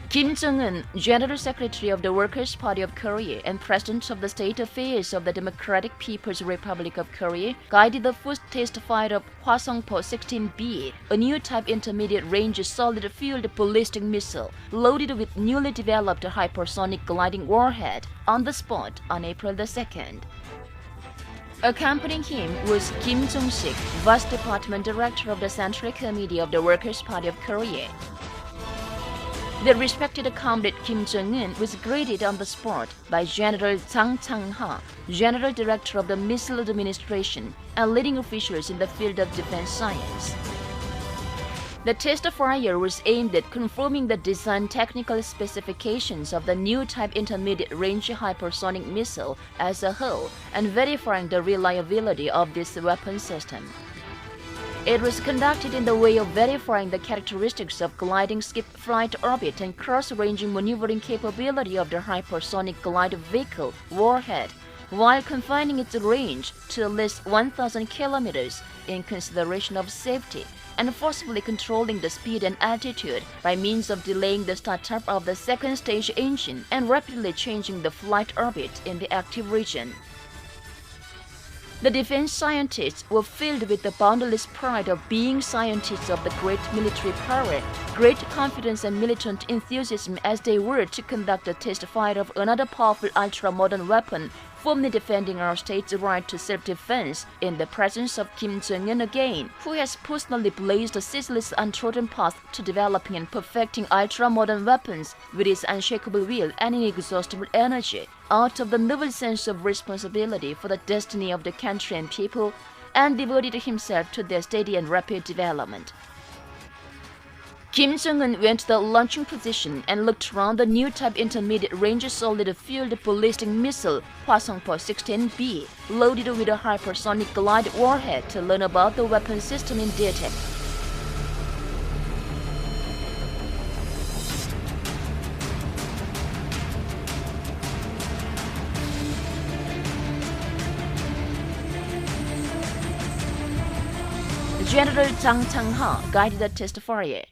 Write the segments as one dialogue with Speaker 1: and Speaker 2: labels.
Speaker 1: Kim Jong Un, General Secretary of the Workers' Party of Korea and President of the State Affairs of the Democratic People's Republic of Korea, guided the first test flight of Hwasong-16B, a new type intermediate-range solid-fueled ballistic missile loaded with newly developed hypersonic gliding warhead, on the spot on April the 2nd. Accompanying him was Kim Jong-sik, Vice Department Director of the Central Committee of the Workers' Party of Korea. The respected comrade Kim Jong Un was greeted on the spot by General Jang Chang-ha, General Director of the Missile Administration, and leading officials in the field of defense science. The test fire was aimed at confirming the design technical specifications of the new type intermediate-range hypersonic missile as a whole and verifying the reliability of this weapon system. It was conducted in the way of verifying the characteristics of gliding skip flight orbit and cross-ranging maneuvering capability of the hypersonic glide vehicle warhead, while confining its range to at least 1,000 kilometers in consideration of safety, and forcibly controlling the speed and altitude by means of delaying the startup of the second stage engine and rapidly changing the flight orbit in the active region. The defense scientists were filled with the boundless pride of being scientists of the great military power, great confidence and militant enthusiasm as they were to conduct a test flight of another powerful ultra-modern weapon, firmly defending our state's right to self-defense in the presence of Kim Jong Un again, who has personally blazed a ceaseless untrodden path to developing and perfecting ultra-modern weapons with his unshakable will and inexhaustible energy, out of the noble sense of responsibility for the destiny of the country and people, and devoted himself to their steady and rapid development. Kim Jong-un went to the launching position and looked around the new type intermediate-range solid-fueled ballistic missile Hwasong-16B, loaded with a hypersonic glide warhead to learn about the weapon system in detail. General Jang Chang-ha guided the test fire.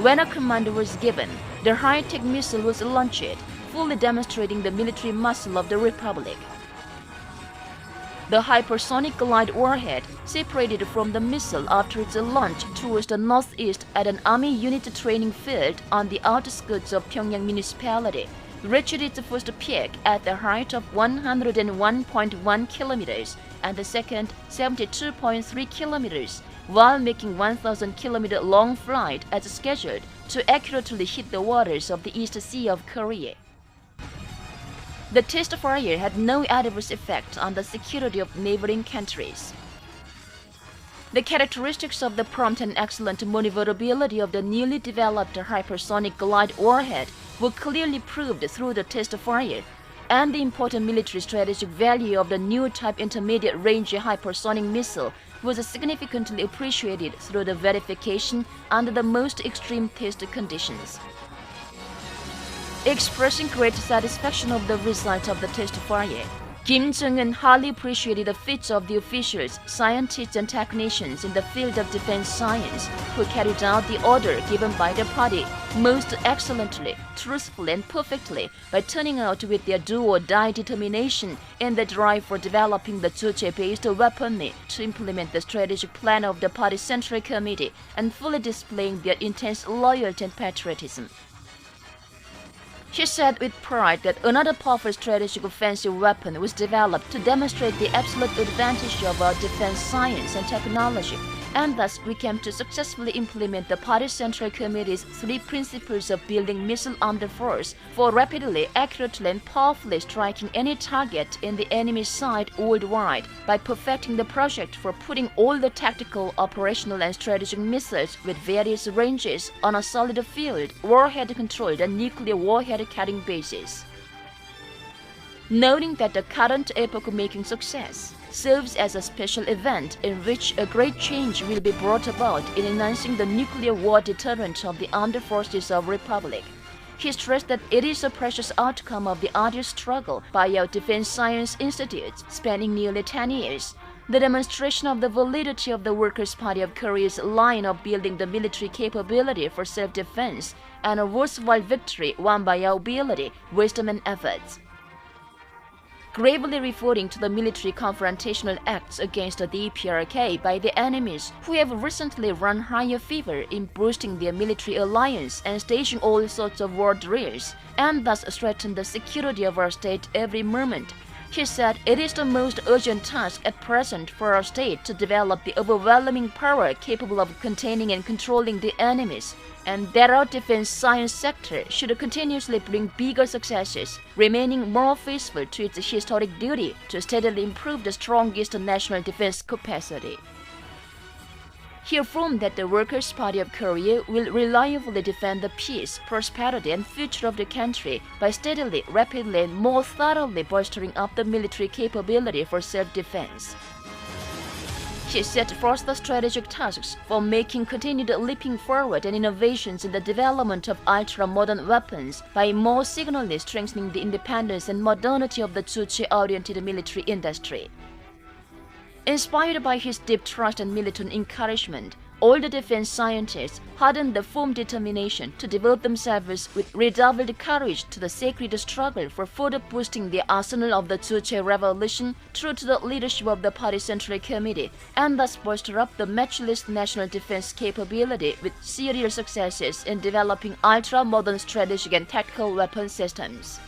Speaker 1: When a command was given, the high-tech missile was launched, fully demonstrating the military muscle of the Republic. The hypersonic glide warhead separated from the missile after its launch towards the northeast at an Army unit training field on the outskirts of Pyongyang municipality, reached its first peak at the height of 101.1 kilometers and the second 72.3 kilometers, while making 1,000-kilometer long flight as scheduled to accurately hit the waters of the East Sea of Korea. The test fire had no adverse effect on the security of neighboring countries. The characteristics of the prompt and excellent maneuverability of the newly developed hypersonic glide warhead were clearly proved through the test fire, and the important military strategic value of the new type intermediate-range hypersonic missile was significantly appreciated through the verification under the most extreme test conditions. Expressing great satisfaction of the result of the test fire, Kim Jong-un highly appreciated the feats of the officials, scientists, and technicians in the field of defense science who carried out the order given by the party most excellently, truthfully, and perfectly by turning out with their do-or-die determination in the drive for developing the Juche-based weaponry to implement the strategic plan of the party's Central Committee and fully displaying their intense loyalty and patriotism. He said with pride that another powerful strategic offensive weapon was developed to demonstrate the absolute advantage of our defense science and technology, and thus we came to successfully implement the Party Central Committee's 3 principles of building missile armed force for rapidly, accurately, and powerfully striking any target in the enemy's side worldwide by perfecting the project for putting all the tactical, operational, and strategic missiles with various ranges on a solid field, warhead-controlled and nuclear warhead-carrying bases. Noting that the current epoch-making success serves as a special event in which a great change will be brought about in enhancing the nuclear war deterrent of the armed forces of the Republic. He stressed that it is a precious outcome of the arduous struggle by our defense science institutes spanning nearly 10 years, the demonstration of the validity of the Workers' Party of Korea's line of building the military capability for self-defense, and a worthwhile victory won by our ability, wisdom, and efforts. Gravely referring to the military confrontational acts against the DPRK by the enemies who have recently run higher fever in boosting their military alliance and staging all sorts of war drills, and thus threaten the security of our state every moment. He said it is the most urgent task at present for our state to develop the overwhelming power capable of containing and controlling the enemies, and that our defense science sector should continuously bring bigger successes, remaining more faithful to its historic duty to steadily improve the strongest national defense capacity. He affirmed that the Workers' Party of Korea will reliably defend the peace, prosperity, and future of the country by steadily, rapidly, and more thoroughly bolstering up the military capability for self-defense. He set forth the strategic tasks for making continued leaping forward and innovations in the development of ultra-modern weapons by more signally strengthening the independence and modernity of the Juche-oriented military industry. Inspired by his deep trust and militant encouragement, all the defense scientists hardened the firm determination to devote themselves with redoubled courage to the sacred struggle for further boosting the arsenal of the Juche revolution through to the leadership of the Party Central Committee, and thus bolster up the matchless national defense capability with serial successes in developing ultra-modern strategic and tactical weapon systems.